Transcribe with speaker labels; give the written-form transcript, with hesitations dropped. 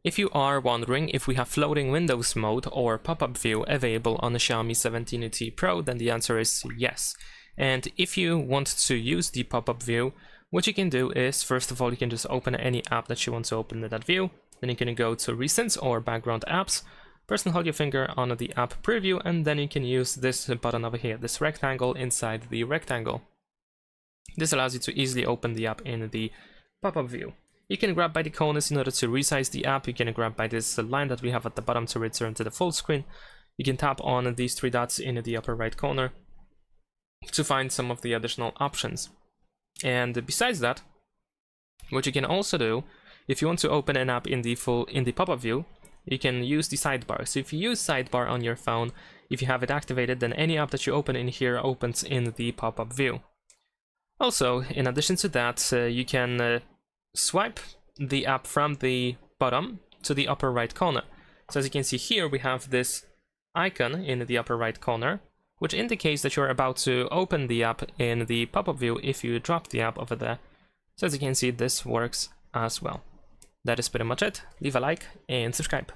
Speaker 1: If you are wondering if we have floating windows mode or pop-up view available on the Xiaomi 17T Pro, then the answer is yes. And if you want to use the pop-up view, what you can do is, first of all, you can just open any app that you want to open in that view. Then you can go to Recent or Background Apps, press and hold your finger on the app preview, and then you can use this button over here, this rectangle inside the rectangle. This allows you to easily open the app in the pop-up view. You can grab by the corners in order to resize the app. You can grab by this line that we have at the bottom to return to the full screen. You can tap on these three dots in the upper right corner to find some of the additional options. And besides that, what you can also do, if you want to open an app in the pop-up view, you can use the sidebar. So if you use sidebar on your phone, if you have it activated, then any app that you open in here opens in the pop-up view. Also, in addition to that, you can swipe the app from the bottom to the upper right corner. So as you can see here, we have this icon in the upper right corner, which indicates that you're about to open the app in the pop-up view if you drop the app over there. So as you can see, this works as well. That is pretty much it. Leave a like and subscribe.